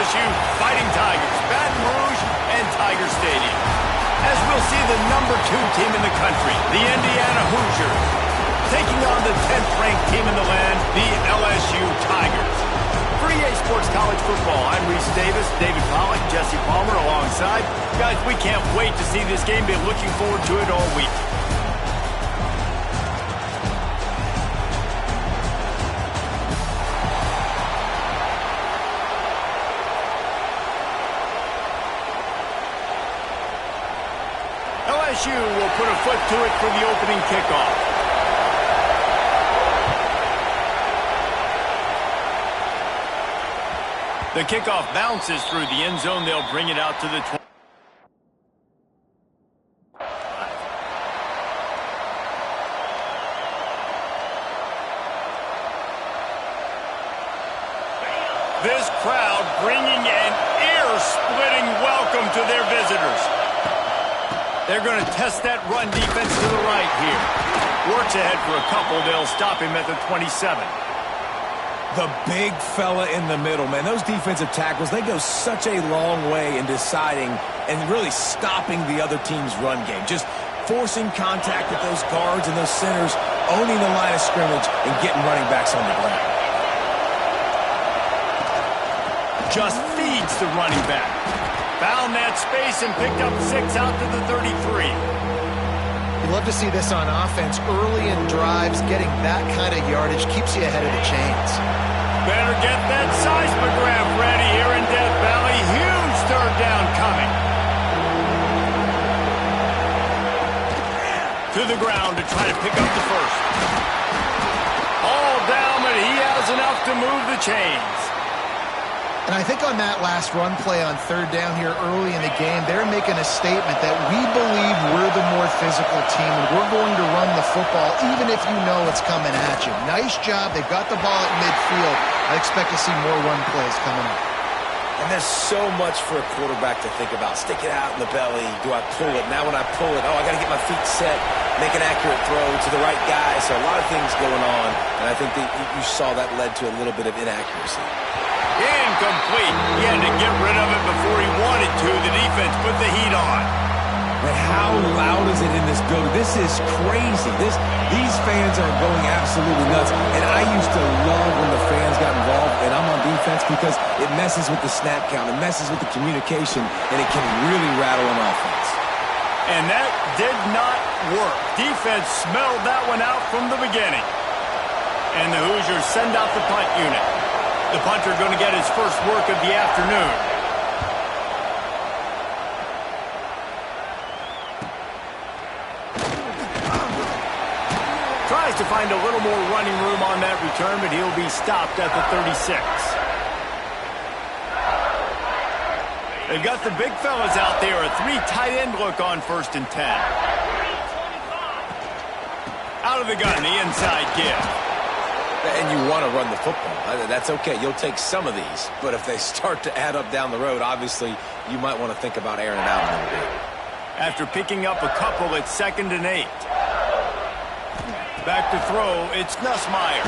LSU Fighting Tigers, Baton Rouge, and Tiger Stadium. As we'll see the #2 team in the country, the Indiana Hoosiers, taking on the 10th-ranked team in the land, the LSU Tigers. For EA Sports College Football, I'm Reese Davis, David Pollack, Jesse Palmer alongside. Guys, we can't wait to see this game. Been looking forward to it all week. LSU will put a foot to it for the opening kickoff. The kickoff bounces through the end zone. They'll bring it out to the 20. This crowd bringing an ear-splitting welcome to their visitors. They're going to test that run defense to the right here. Works ahead for a couple. They'll stop him at the 27. The big fella in the middle, man. Those defensive tackles, they go such a long way in deciding and really stopping the other team's run game. Just forcing contact with those guards and those centers, owning the line of scrimmage, and getting running backs on the ground. Just feeds the running back. Found that space and picked up 6 out to the 33. You love to see this on offense. Early in drives, getting that kind of yardage keeps you ahead of the chains. Better get that seismograph ready here in Death Valley. Huge third down coming. To the ground to try to pick up the first. All down, but he has enough to move the chains. And I think on that last run play on third down here early in the game, they're making a statement that we believe we're the more physical team and we're going to run the football even if you know it's coming at you. Nice job. They've got the ball at midfield. I expect to see more run plays coming up. And there's so much for a quarterback to think about. Stick it out in the belly. Do I pull it? Now when I pull it, I got to get my feet set, make an accurate throw to the right guy. So a lot of things going on, and I think that you saw that led to a little bit of inaccuracy. Incomplete. He had to get rid of it before he wanted to. The defense put the heat on. But how loud is it in this building? This is crazy. These fans are going absolutely nuts. And I used to love when the fans got involved, and I'm on defense because it messes with the snap count. It messes with the communication, and it can really rattle an offense. And that did not work. Defense smelled that one out from the beginning. And the Hoosiers send out the punt unit. The punter going to get his first work of the afternoon. Tries to find a little more running room on that return, but he'll be stopped at the 36. They've got the big fellas out there. A 3 tight end look on 1st and 10. Out of the gun, the inside give. And you want to run the football. That's okay. You'll take some of these. But if they start to add up down the road, obviously, you might want to think about airing it out a little bit. After picking up a couple, it's 2nd and 8. Back to throw, it's Nussmeier.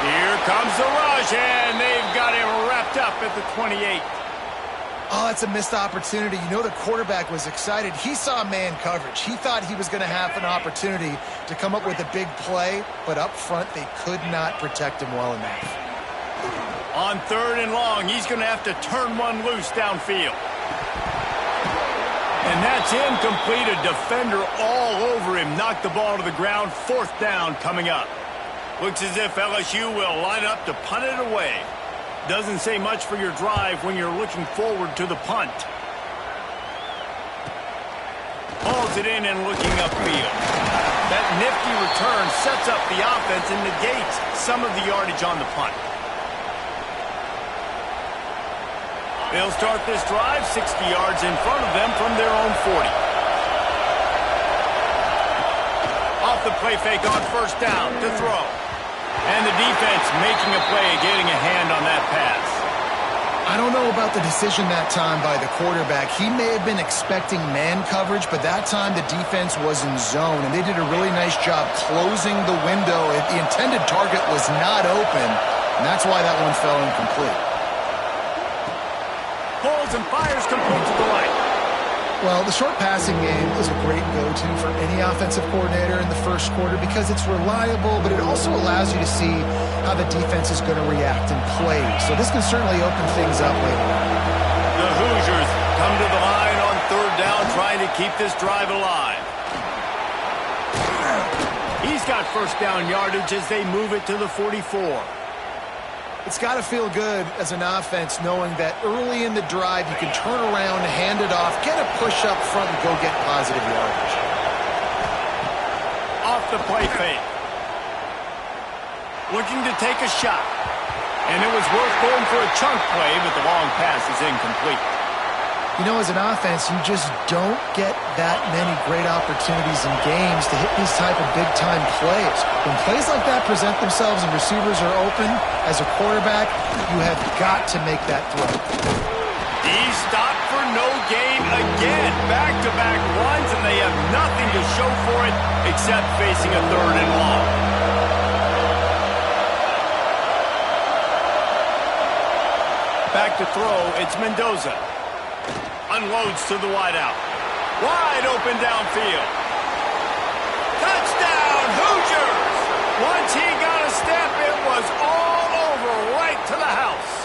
Here comes the rush, and they've got him wrapped up at the 28. Oh, it's a missed opportunity. You know the quarterback was excited. He saw man coverage. He thought he was going to have an opportunity to come up with a big play, but up front they could not protect him well enough. On 3rd and long, he's going to have to turn one loose downfield. And that's incomplete. A defender all over him. Knocked the ball to the ground. 4th down coming up. Looks as if LSU will line up to punt it away. Doesn't say much for your drive when you're looking forward to the punt. Hauls it in and looking upfield. That nifty return sets up the offense and negates some of the yardage on the punt. They'll start this drive 60 yards in front of them from their own 40. Off the play fake on 1st down to throw. And the defense making a play, getting a hand on that pass. I don't know about the decision that time by the quarterback. He may have been expecting man coverage, but that time the defense was in zone, and they did a really nice job closing the window. The intended target was not open, and that's why that one fell incomplete. pulls and fires complete to the right. Well, the short passing game is a great go-to for any offensive coordinator in the first quarter because it's reliable, but it also allows you to see how the defense is going to react and play. So this can certainly open things up later on. The Hoosiers come to the line on third down, trying to keep this drive alive. He's got first down yardage as they move it to the 44. It's got to feel good as an offense knowing that early in the drive you can turn around, hand it off, get a push up front, and go get positive yardage. Off the play fake. Looking to take a shot. And it was worth going for a chunk play, but the long pass is incomplete. You know, as an offense, you just don't get that many great opportunities in games to hit these type of big-time plays. When plays like that present themselves and receivers are open, as a quarterback, you have got to make that throw. He's stopped for no gain again. Back-to-back runs, and they have nothing to show for it except facing a third and long. Back to throw, it's Mendoza. Unloads to the wideout. Wide open downfield. Touchdown, Hoosiers! Once he got a step, it was all over, right to the house.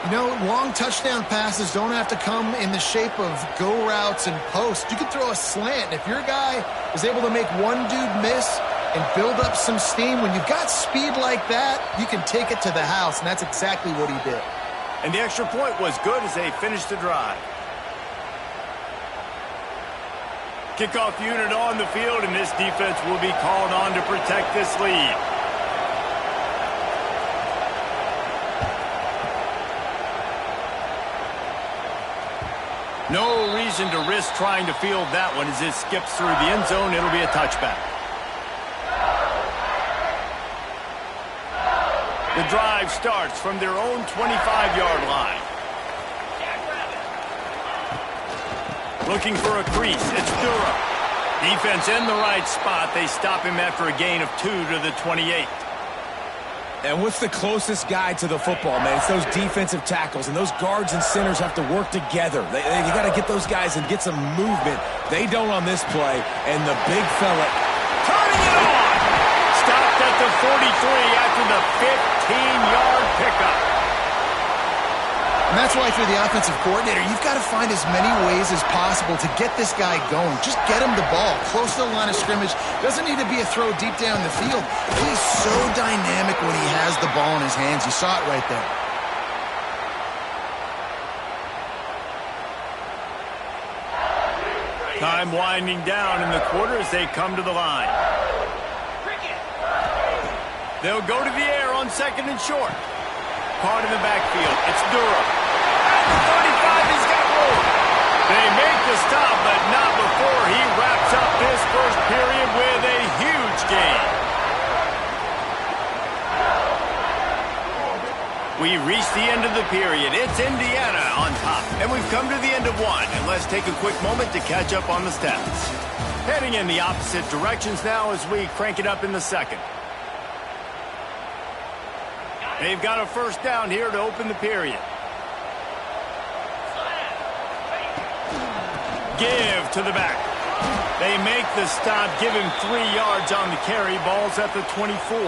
You know, long touchdown passes don't have to come in the shape of go routes and posts. You can throw a slant. If your guy is able to make one dude miss and build up some steam, when you've got speed like that, you can take it to the house, and that's exactly what he did. And the extra point was good as they finished the drive. Kickoff unit on the field, and this defense will be called on to protect this lead. No reason to risk trying to field that one as it skips through the end zone. It'll be a touchback. The drive starts from their own 25-yard line. Looking for a crease. It's Durham. Defense in the right spot. They stop him after a gain of 2 to the 28. And what's the closest guy to the football, man? It's those defensive tackles, and those guards and centers have to work together. They got to get those guys and get some movement. They don't on this play, and the big fella turning it on. Stopped at the 43 after the 15-yard pickup. And that's why, if you're the offensive coordinator, you've got to find as many ways as possible to get this guy going. Just get him the ball close to the line of scrimmage. Doesn't need to be a throw deep down the field. He's so dynamic when he has the ball in his hands. You saw it right there. Time winding down in the quarter as they come to the line. They'll go to the air on second and short. Caught in the backfield. It's Durham. At the 35, he's got room. They make the stop, but not before he wraps up this first period with a huge gain. We reach the end of the period. It's Indiana on top, and we've come to the end of one. And let's take a quick moment to catch up on the stats. Heading in the opposite directions now as we crank it up in the second. They've got a first down here to open the period. Give to the back. They make the stop, give him 3 yards on the carry. Ball's at the 24.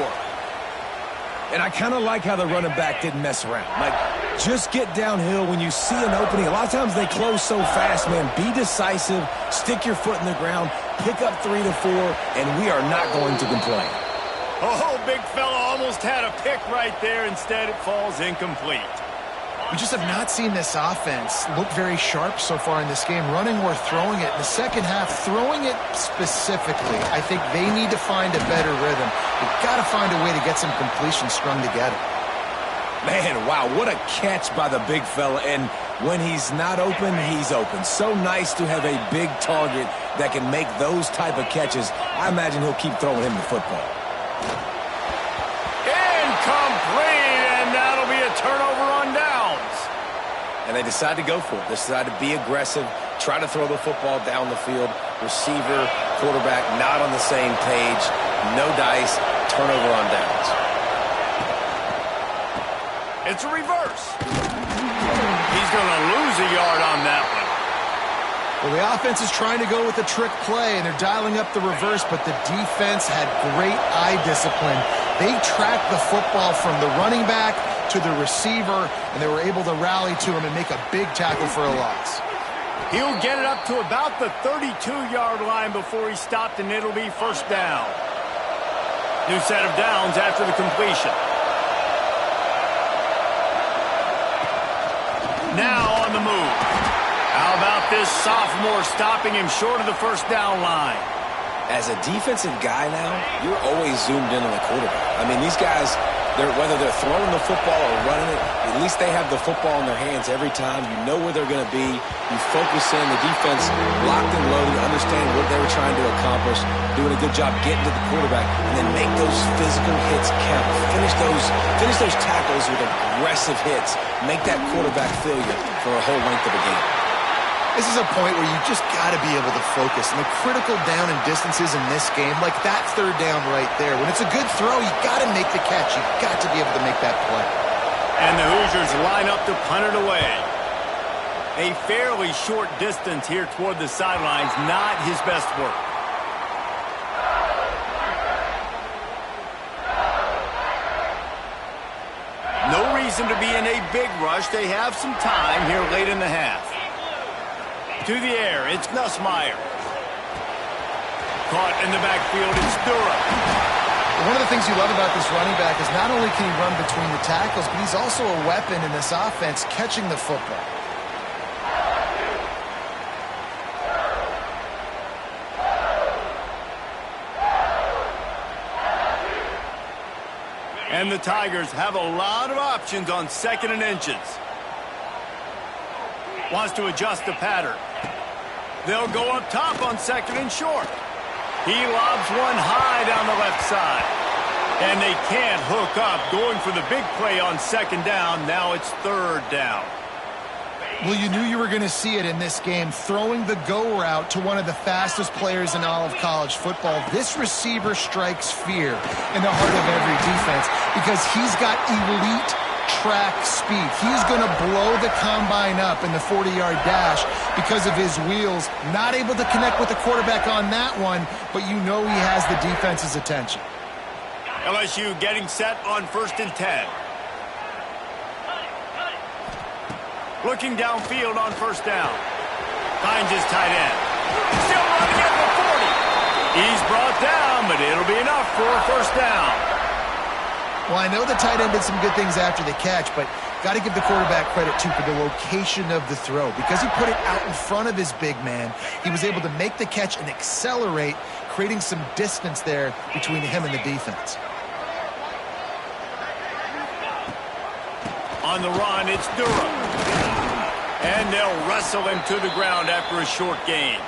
And I kind of like how the running back didn't mess around. Like, just get downhill when you see an opening. A lot of times they close so fast, man. Be decisive, stick your foot in the ground, pick up 3 to 4, and we are not going to complain. Oh, big fella almost had a pick right there. Instead, it falls incomplete. We just have not seen this offense look very sharp so far in this game, running or throwing it. In the second half, throwing it specifically, I think they need to find a better rhythm. They've got to find a way to get some completion strung together. Man, wow, what a catch by the big fella. And when he's not open, he's open. So nice to have a big target that can make those type of catches. I imagine he'll keep throwing him the football. Incomplete, and that'll be a turnover on downs. And they decide to go for it. They decide to be aggressive, try to throw the football down the field. Receiver, quarterback, not on the same page. No dice, turnover on downs. It's a reverse. He's going to lose a yard on that one. Well, the offense is trying to go with a trick play, and they're dialing up the reverse, but the defense had great eye discipline. They tracked the football from the running back to the receiver, and they were able to rally to him and make a big tackle for a loss. He'll get it up to about the 32-yard line before he stopped, and it'll be first down. New set of downs after the completion. Now on the move. How about this sophomore stopping him short of the first down line? As a defensive guy now, you're always zoomed in on the quarterback. I mean, these guys, whether they're throwing the football or running it, at least they have the football in their hands every time. You know where they're going to be. You focus in. The defense locked and loaded, understand what they were trying to accomplish, doing a good job getting to the quarterback, and then make those physical hits count. Finish those tackles with aggressive hits. Make that quarterback feel you for a whole length of a game. This is a point where you just got to be able to focus. And the critical down and distances in this game, like that third down right there, when it's a good throw, you got to make the catch. You got to be able to make that play. And the Hoosiers line up to punt it away. A fairly short distance here toward the sidelines, not his best work. No reason to be in a big rush. They have some time here late in the half. To the air, it's Nussmeier. Caught in the backfield, it's Durham. One of the things you love about this running back is not only can he run between the tackles, but he's also a weapon in this offense catching the football. And the Tigers have a lot of options on 2nd and inches. Wants to adjust the pattern. They'll go up top on 2nd and short. He lobs one high down the left side. And they can't hook up, going for the big play on 2nd down. Now it's 3rd down. Well, you knew you were going to see it in this game, throwing the go route to one of the fastest players in all of college football. This receiver strikes fear in the heart of every defense because he's got elite track speed. He's going to blow the combine up in the 40-yard dash because of his wheels. Not able to connect with the quarterback on that one, but you know he has the defense's attention. LSU getting set on 1st and 10. Looking downfield on 1st down. Finds his tight end. Still running at the 40. He's brought down, but it'll be enough for a 1st down. Well, I know the tight end did some good things after the catch, but got to give the quarterback credit, too, for the location of the throw. Because he put it out in front of his big man, he was able to make the catch and accelerate, creating some distance there between him and the defense. On the run, it's Durham. And they'll wrestle him to the ground after a short gain.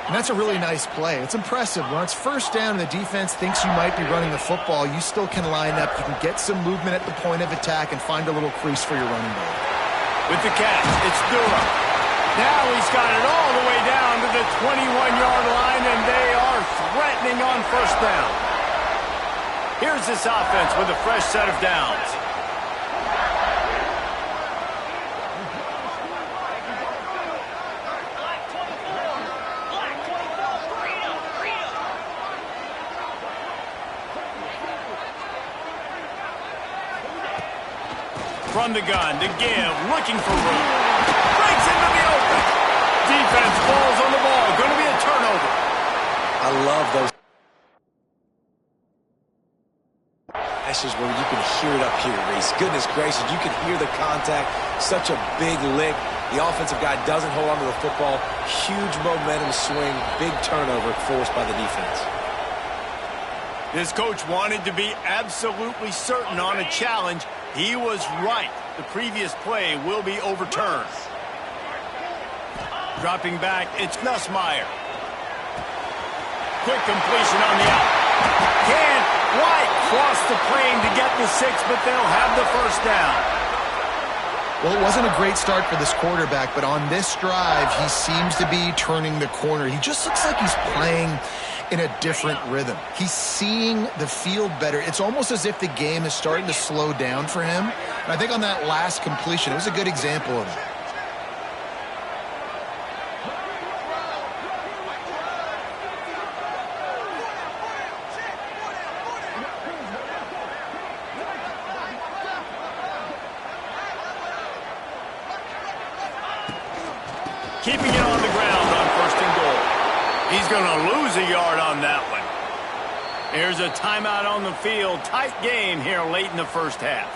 And that's a really nice play. It's impressive. When it's 1st down and the defense thinks you might be running the football, you still can line up. You can get some movement at the point of attack and find a little crease for your running back. With the catch, it's Durham. Now he's got it all the way down to the 21-yard line, and they are threatening on 1st down. Here's this offense with a fresh set of downs. From the gun to give, looking for room. Breaks into the open. Defense falls on the ball. Going to be a turnover. I love those. That's just where you can hear it up here, Reese. Goodness gracious, you can hear the contact. Such a big lick. The offensive guy doesn't hold on to the football. Huge momentum swing. Big turnover forced by the defense. This coach wanted to be absolutely certain on a challenge. He was right. The previous play will be overturned. Dropping back, it's Nussmeier. Quick completion on the out. Can't quite cross the plane to get the 6, but they'll have the 1st down. Well, it wasn't a great start for this quarterback, but on this drive, he seems to be turning the corner. He just looks like he's playing in a different rhythm. He's seeing the field better. It's almost as if the game is starting to slow down for him. And I think on that last completion, it was a good example of that. Keeping it on the ground on 1st and goal. He's going to lose a yard on that one. Here's a timeout on the field. Tight game here late in the first half.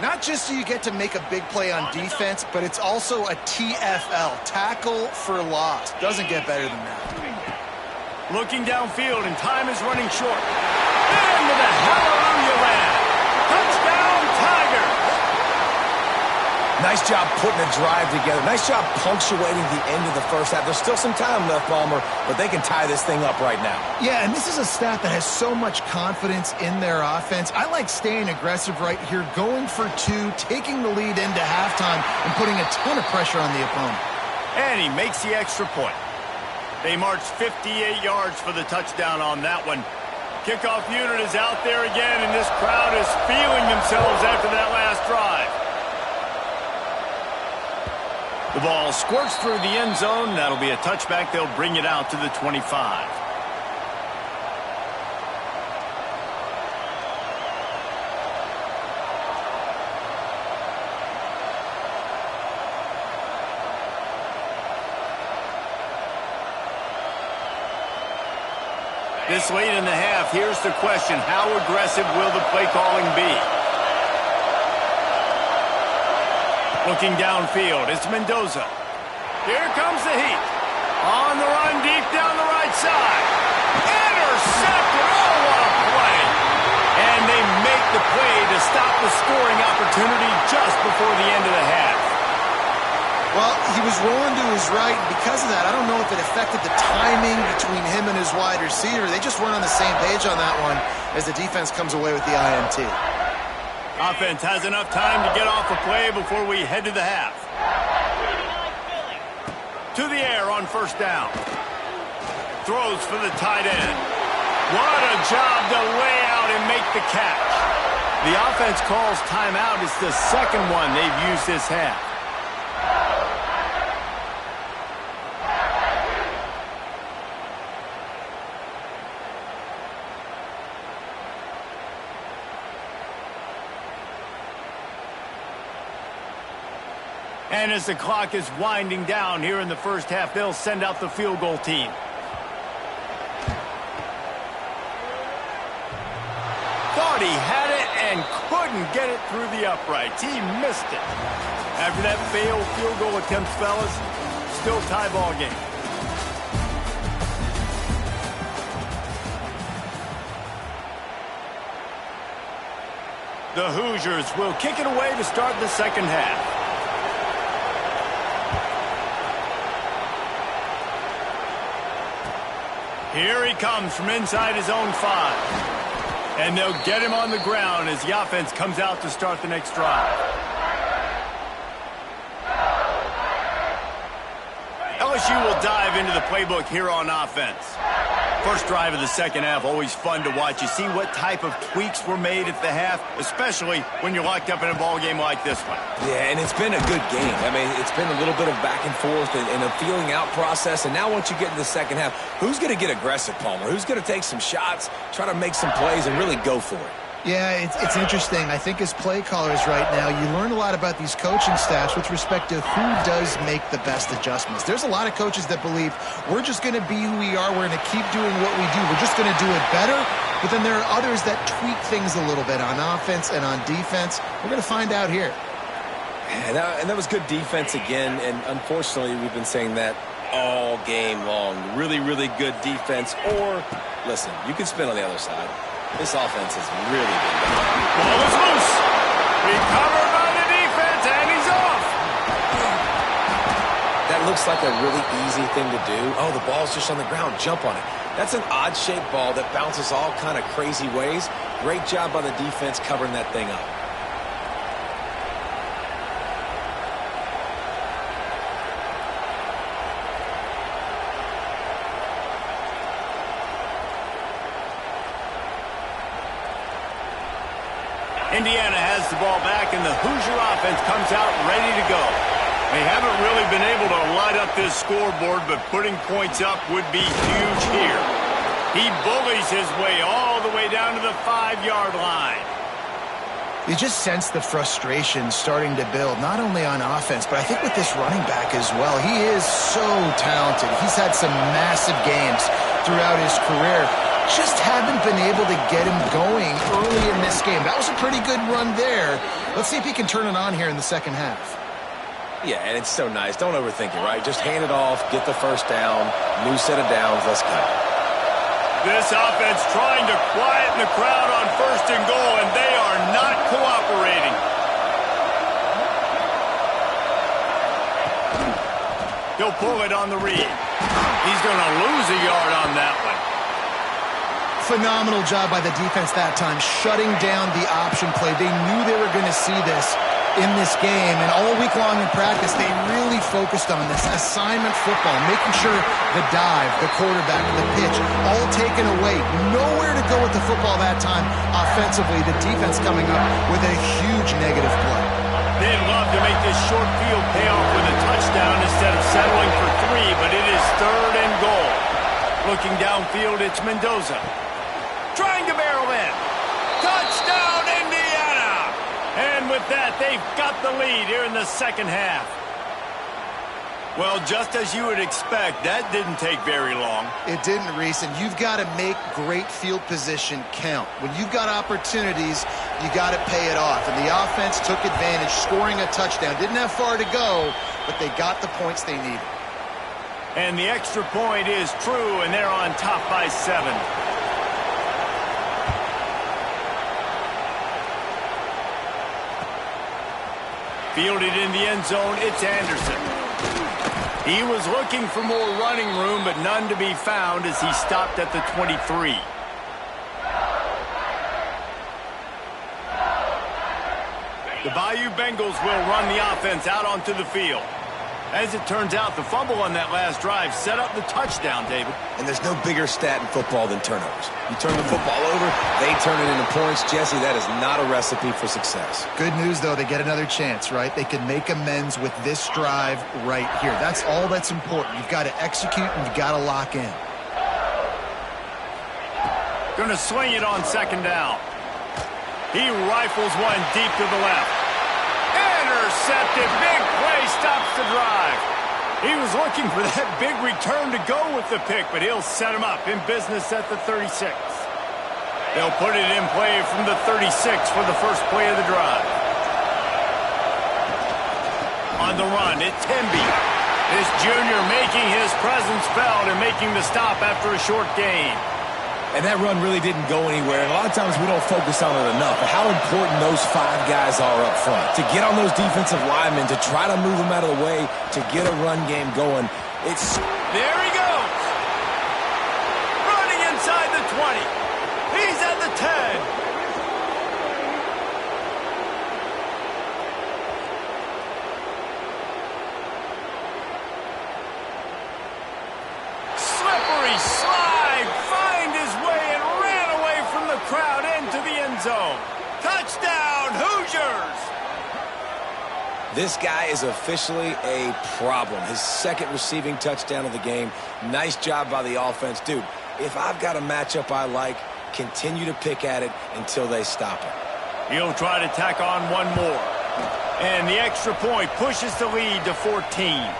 Not just so you get to make a big play on defense, but it's also a TFL, tackle for loss. Doesn't get better than that. Looking downfield, and time is running short. Into the hallelujah land. Touchdown, Tigers. Nice job putting a drive together. Nice job punctuating the end of the first half. There's still some time left, Palmer, but they can tie this thing up right now. Yeah, and this is a staff that has so much confidence in their offense. I like staying aggressive right here, going for 2, taking the lead into halftime, and putting a ton of pressure on the opponent. And he makes the extra point. They marched 58 yards for the touchdown on that one. Kickoff unit is out there again, and this crowd is feeling themselves after that last drive. The ball squirts through the end zone. That'll be a touchback. They'll bring it out to the 25. This late in the half, here's the question. How aggressive will the play calling be? Looking downfield, it's Mendoza. Here comes the heat. On the run, deep down the right side. Intercepted. Oh, what a play. And they make the play to stop the scoring opportunity just before the end of the half. Well, he was rolling to his right, and because of that, I don't know if it affected the timing between him and his wide receiver. They just weren't on the same page on that one as the defense comes away with the INT. Offense has enough time to get off a play before we head to the half. To the air on 1st down. Throws for the tight end. What a job to lay out and make the catch. The offense calls timeout. It's the second one they've used this half. And as the clock is winding down here in the first half, they'll send out the field goal team. Thought he had it and couldn't get it through the uprights. He missed it. After that failed field goal attempt, fellas, still tie ball game. The Hoosiers will kick it away to start the second half. Here he comes from inside his own 5. And they'll get him on the ground as the offense comes out to start the next drive. LSU will dive into the playbook here on offense. First drive of the second half, always fun to watch. You see what type of tweaks were made at the half, especially when you're locked up in a ball game like this one. Yeah, and it's been a good game. I mean, it's been a little bit of back and forth and a feeling out process. And now once you get into the second half, who's going to get aggressive, Palmer? Who's going to take some shots, try to make some plays, and really go for it? Yeah, it's interesting. I think as play callers right now, you learn a lot about these coaching staffs with respect to who does make the best adjustments. There's a lot of coaches that believe we're just going to be who we are. We're going to keep doing what we do. We're just going to do it better. But then there are others that tweak things a little bit on offense and on defense. We're going to find out here. Yeah, and that was good defense again. And unfortunately, we've been saying that all game long. Really, really good defense. Or, listen, you can spin on the other side. This offense has really been bad. Ball is loose. Recovered by the defense, and he's off. That looks like a really easy thing to do. Oh, the ball's just on the ground. Jump on it. That's an odd-shaped ball that bounces all kind of crazy ways. Great job by the defense covering that thing up. Indiana has the ball back, and the Hoosier offense comes out ready to go. They haven't really been able to light up this scoreboard, but putting points up would be huge here. He bullies his way all the way down to the 5-yard line. You just sense the frustration starting to build, not only on offense, but I think with this running back as well. He is so talented. He's had some massive games throughout his career. Just haven't been able to get him going early in this game. That was a pretty good run there. Let's see if he can turn it on here in the second half. Yeah, and it's so nice. Don't overthink it, right? Just hand it off, get the first down, new set of downs, let's go. This offense trying to quieten the crowd on 1st and goal, and they are not cooperating. He'll pull it on the read. He's going to lose a yard on that one. Phenomenal job by the defense that time, shutting down the option play. They knew they were going to see this in this game, and all week long in practice, they really focused on this assignment football, making sure the dive, the quarterback, the pitch, all taken away. Nowhere to go with the football that time offensively. The defense coming up with a huge negative play. They'd love to make this short field pay off with a touchdown instead of settling for 3, but it is 3rd and goal. Looking downfield, it's Mendoza. Trying to barrel in. Touchdown, Indiana! And with that, they've got the lead here in the second half. Well, just as you would expect, that didn't take very long. It didn't, Reese, and you've got to make great field position count. When you've got opportunities, you got to pay it off. And the offense took advantage, scoring a touchdown. Didn't have far to go, but they got the points they needed. And the extra point is true, and they're on top by 7. Fielded in the end zone, it's Anderson. He was looking for more running room, but none to be found as he stopped at the 23. The Bayou Bengals will run the offense out onto the field. As it turns out, the fumble on that last drive set up the touchdown, David. And there's no bigger stat in football than turnovers. You turn the football over, they turn it into points. Jesse, that is not a recipe for success. Good news, though, they get another chance, right? They can make amends with this drive right here. That's all that's important. You've got to execute and you've got to lock in. Going to swing it on 2nd down. He rifles one deep to the left. Intercepted. Big play stops the drive. He was looking for that big return to go with the pick, but he'll set him up in business at the 36. They'll put it in play from the 36 for the first play of the drive. On the run, it's Hemby. This junior making his presence felt and making the stop after a short gain. And that run really didn't go anywhere. And a lot of times we don't focus on it enough. But how important those 5 guys are up front. To get on those defensive linemen, to try to move them out of the way, to get a run game going. There he goes. Running inside the 20. He's at the 10. Slippery slide. Find his way and ran away from the crowd into the end zone. Touchdown, Hoosiers! This guy is officially a problem. His 2nd receiving touchdown of the game. Nice job by the offense. Dude, if I've got a matchup I like, continue to pick at it until they stop it. He'll try to tack on one more. And the extra point pushes the lead to 14.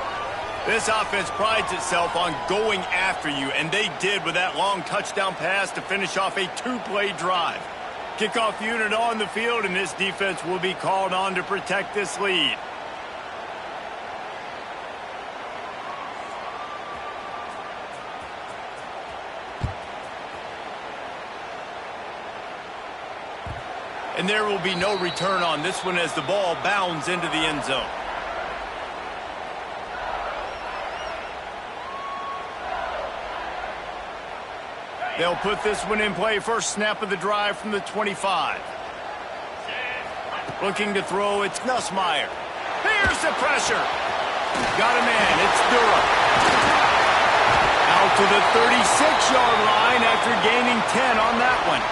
This offense prides itself on going after you, and they did with that long touchdown pass to finish off a 2-play drive. Kickoff unit on the field, and this defense will be called on to protect this lead. And there will be no return on this one as the ball bounds into the end zone. They'll put this one in play. First snap of the drive from the 25. Looking to throw, it's Nussmeier. Here's the pressure. Got a man, it's Durham. Out to the 36-yard line after gaining 10 on that one.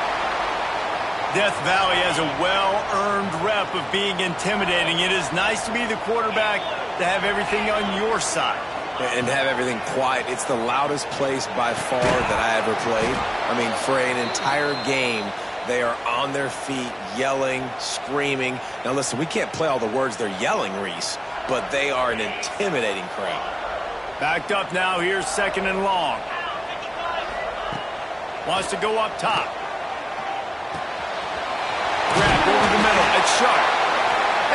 Death Valley has a well-earned rep of being intimidating. It is nice to be the quarterback, to have everything on your side. And have everything quiet. It's the loudest place by far that I ever played. I mean, for an entire game, they are on their feet, yelling, screaming. Now, listen, we can't play all the words they're yelling, Reese, but they are an intimidating crowd. Backed up now. Here's 2nd and long. Wants to go up top. Grab over the middle. It's sharp.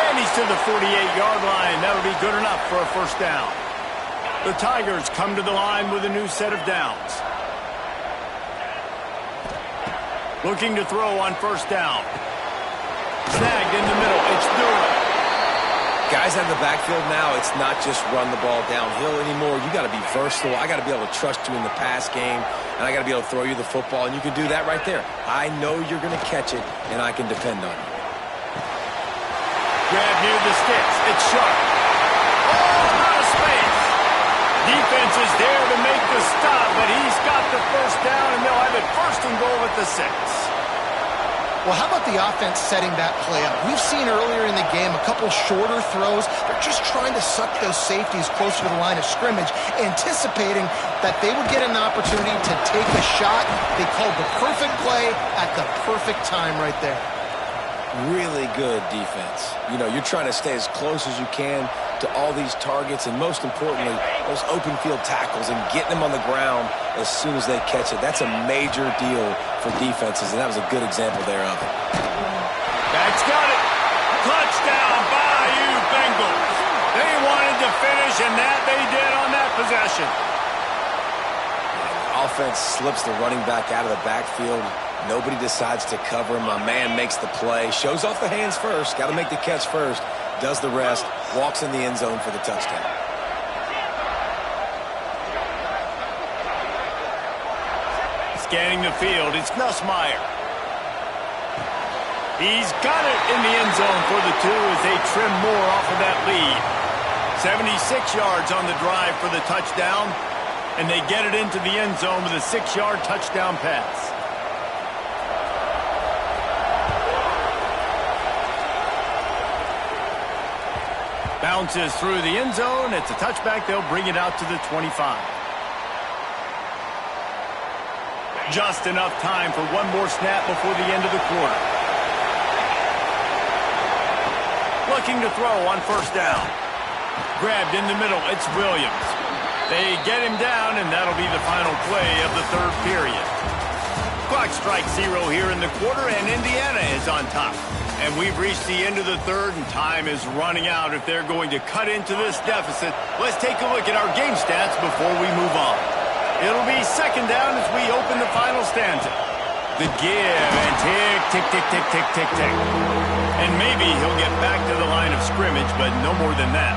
And he's to the 48-yard line. That'll be good enough for a first down. The Tigers come to the line with a new set of downs. Looking to throw on first down. Snagged in the middle. It's Durham. Guys out of the backfield now, it's not just run the ball downhill anymore. You got to be versatile. I got to be able to trust you in the pass game, and I got to be able to throw you the football, and you can do that right there. I know you're going to catch it, and I can depend on you. Grab near the sticks. It's sharp. Oh, out of space. Defense is there to make the stop, but he's got the first down, and they'll have it 1st and goal at the 6. Well, how about the offense setting that play up? We've seen earlier in the game a couple shorter throws. They're just trying to suck those safeties closer to the line of scrimmage, anticipating that they would get an opportunity to take a shot. They called the perfect play at the perfect time right there. Really good defense. You know, you're trying to stay as close as you can to all these targets, and most importantly, those open field tackles and getting them on the ground as soon as they catch it. That's a major deal for defenses, and that was a good example there of it. That's got it. Touchdown, Bayou Bengals. They wanted to finish, and that they did on that possession. The offense slips the running back out of the backfield. Nobody decides to cover him. My man makes the play. Shows off the hands first. Got to make the catch first. Does the rest. Walks in the end zone for the touchdown. Scanning the field, it's Nussmeier. He's got it in the end zone for the 2 as they trim more off of that lead. 76 yards on the drive for the touchdown, and they get it into the end zone with a 6-yard touchdown pass. Bounces through the end zone. It's a touchback. They'll bring it out to the 25. Just enough time for one more snap before the end of the quarter. Looking to throw on first down. Grabbed in the middle. It's Williams. They get him down, and that'll be the final play of the 3rd period. Clock strikes 0 here in the quarter, and Indiana is on top. And we've reached the end of the 3rd, and time is running out if they're going to cut into this deficit. Let's take a look at our game stats before we move on. It'll be 2nd down as we open the final stanza. The give, and tick, tick, tick, tick, tick, tick, tick. And maybe he'll get back to the line of scrimmage, but no more than that.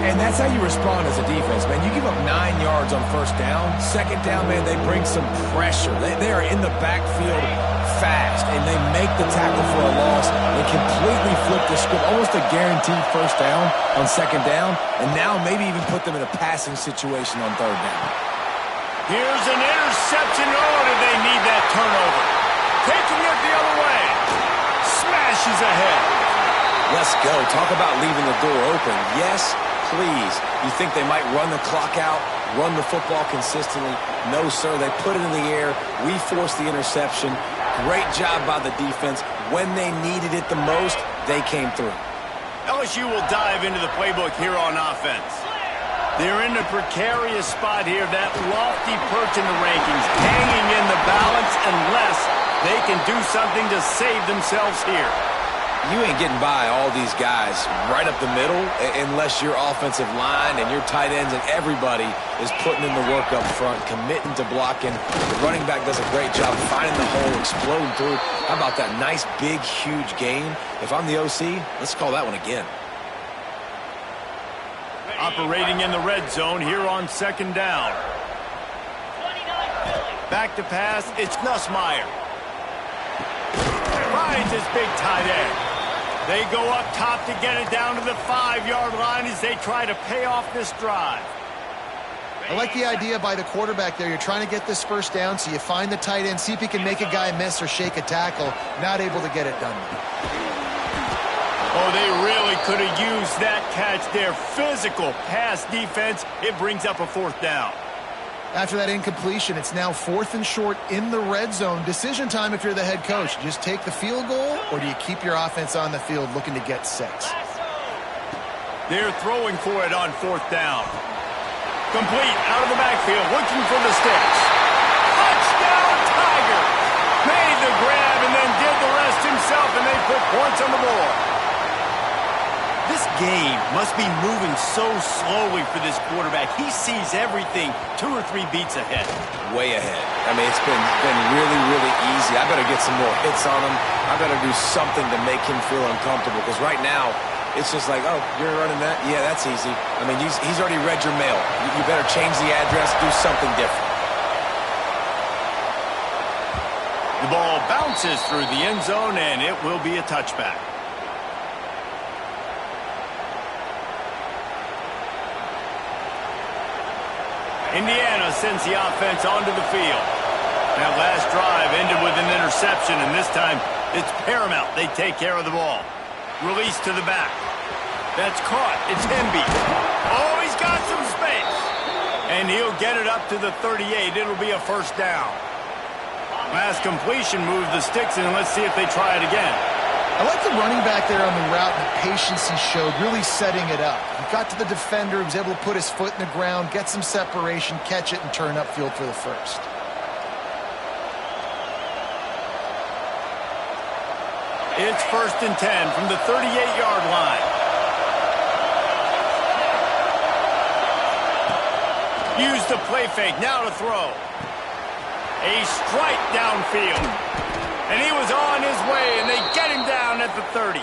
And that's how you respond as a defense, man. You give up 9 yards on first down. 2nd down, man, they bring some pressure. They are in the backfield fast, and they make the tackle for a loss and completely flip the script. Almost a guaranteed first down on 2nd down, and now maybe even put them in a passing situation on 3rd down. Here's an interception. Oh, did they need that turnover? Taking it the other way. Smashes ahead. Let's go. Talk about leaving the door open. Yes, please. You think they might run the clock out, run the football consistently? No, sir. They put it in the air. We forced the interception. Great job by the defense. When they needed it the most, they came through. LSU will dive into the playbook here on offense. They're in a precarious spot here, that lofty perch in the rankings, hanging in the balance unless they can do something to save themselves here. You ain't getting by all these guys right up the middle unless your offensive line and your tight ends and everybody is putting in the work up front, committing to blocking. The running back does a great job finding the hole, exploding through. How about that nice, big, huge game? If I'm the OC, let's call that one again. Operating in the red zone here on 2nd down. Back to pass, it's Nussmeier. Finds his big tight end. They go up top to get it down to the 5-yard line as they try to pay off this drive. I like the idea by the quarterback there. You're trying to get this first down, so you find the tight end, see if he can make a guy miss or shake a tackle. Not able to get it done. Oh, they really could have used that catch there. Physical pass defense. It brings up a fourth down. After that incompletion, it's now 4th and short in the red zone. Decision time if you're the head coach. Just take the field goal, or do you keep your offense on the field looking to get 6? They're throwing for it on 4th down. Complete out of the backfield, looking for the sticks. Touchdown, Tiger! Made the grab and then did the rest himself, and they put points on the board. This game must be moving so slowly for this quarterback. He sees everything 2 or 3 beats ahead. Way ahead. I mean, it's been really, really easy. I better get some more hits on him. I better do something to make him feel uncomfortable, because right now, it's just like, oh, you're running that? Yeah, that's easy. I mean, he's already read your mail. You better change the address, do something different. The ball bounces through the end zone, and it will be a touchback. Indiana sends the offense onto the field. That last drive ended with an interception, and this time it's paramount they take care of the ball. Release to the back. That's caught. It's Hemby. Oh, he's got some space. And he'll get it up to the 38. It'll be a first down. Last completion moved the sticks, and let's see if they try it again. I like the running back there on the route and the patience he showed, really setting it up. He got to the defender, was able to put his foot in the ground, get some separation, catch it, and turn upfield for the first. It's 1st and 10 from the 38-yard line. Use the play fake, now to throw. A strike downfield. And he was on his way, and they get him down at the 30.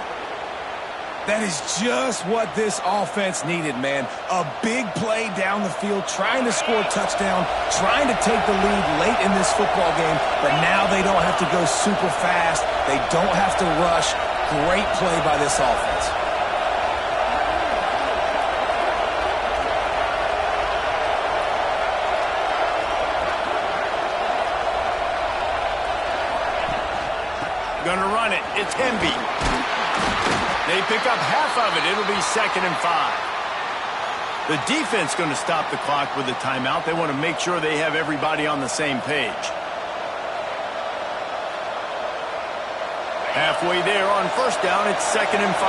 That is just what this offense needed, man. A big play down the field, trying to score a touchdown, trying to take the lead late in this football game, but now they don't have to go super fast. They don't have to rush. Great play by this offense. Gonna run it. It's Hemby. They pick up half of it. It'll be 2nd and 5. The defense going to stop the clock with a timeout. They want to make sure they have everybody on the same page. Halfway there on 1st down. It's 2nd and 5.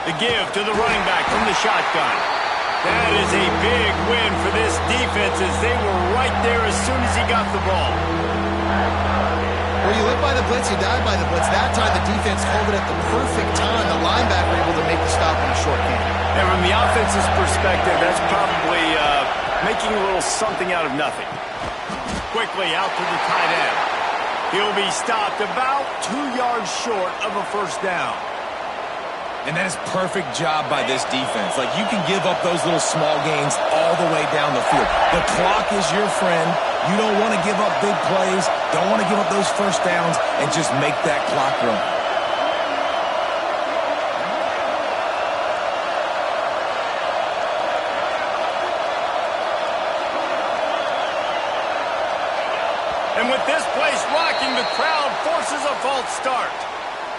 The give to the running back from the shotgun. That is a big win for this defense, as they were right there as soon as he got the ball. Well, you live by the blitz, you die by the blitz. That time the defense called it at the perfect time. The linebacker able to make the stop in a short game. And from the offense's perspective, that's probably making a little something out of nothing. Quickly out to the tight end. He'll be stopped about 2 yards short of a first down. And that is perfect job by this defense. Like, you can give up those little small gains all the way down the field. The clock is your friend. You don't want to give up big plays. Don't want to give up those first downs, and just make that clock run. And with this place rocking, the crowd forces a false start.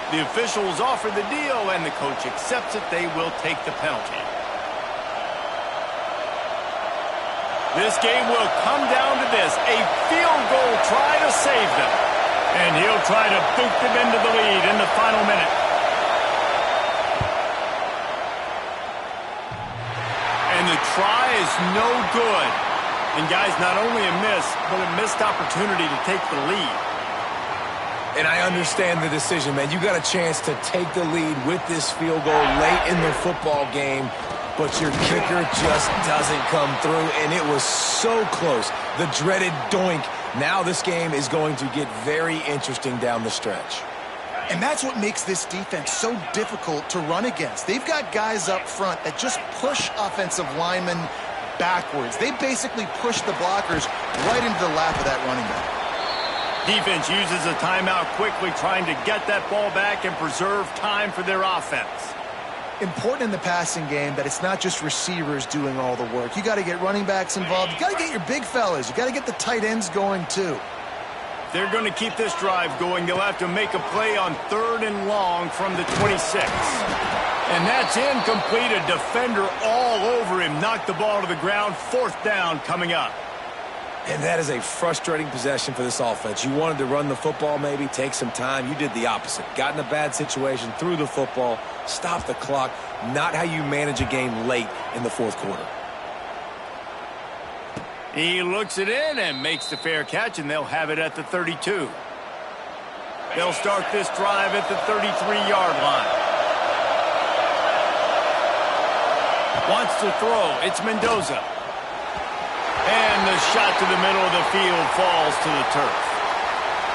The officials offer the deal, and the coach accepts it. They will take the penalty. This game will come down to this, a field goal try to save them. And he'll try to boot them into the lead in the final minute. And the try is no good. And guys, not only a miss, but a missed opportunity to take the lead. And I understand the decision, man. You got a chance to take the lead with this field goal late in the football game, but your kicker just doesn't come through, and it was so close. The dreaded doink. Now this game is going to get very interesting down the stretch. And that's what makes this defense so difficult to run against. They've got guys up front that just push offensive linemen backwards. They basically push the blockers right into the lap of that running back. Defense uses a timeout quickly, trying to get that ball back and preserve time for their offense. Important in the passing game that it's not just receivers doing all the work. You got to get running backs involved. You got to get your big fellas. You got to get the tight ends going too. They're going to keep this drive going. They'll have to make a play on 3rd and long from the 26. And that's incomplete. A defender all over him. Knocked the ball to the ground. 4th down coming up. And that is a frustrating possession for this offense. You wanted to run the football, maybe take some time. You did the opposite. Got in a bad situation, threw the football, stopped the clock. Not how you manage a game late in the 4th quarter. He looks it in and makes the fair catch, and they'll have it at the 32. They'll start this drive at the 33-yard line. Wants to throw. It's Mendoza. And the shot to the middle of the field falls to the turf.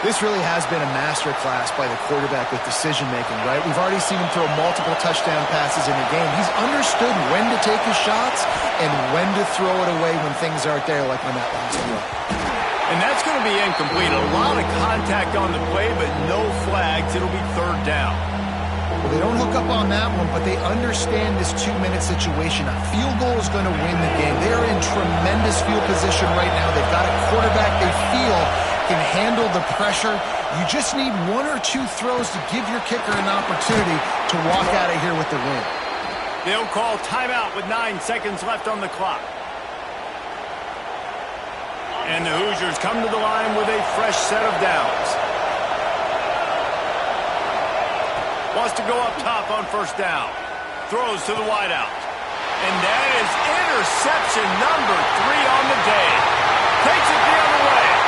This really has been a masterclass by the quarterback with decision-making, right? We've already seen him throw multiple touchdown passes in a game. He's understood when to take his shots and when to throw it away when things aren't there, like on that last one. And that's going to be incomplete. A lot of contact on the play, but no flags. It'll be 3rd down. Well, they don't hook up on that one, but they understand this 2-minute situation. A field goal is going to win the game. They are in tremendous field position right now. They've got a quarterback they feel can handle the pressure. You just need 1 or 2 throws to give your kicker an opportunity to walk out of here with the win. They'll call timeout with 9 seconds left on the clock. And the Hoosiers come to the line with a fresh set of downs. Wants to go up top on 1st down. Throws to the wideout. And that is interception number 3 on the day. Takes it the other way.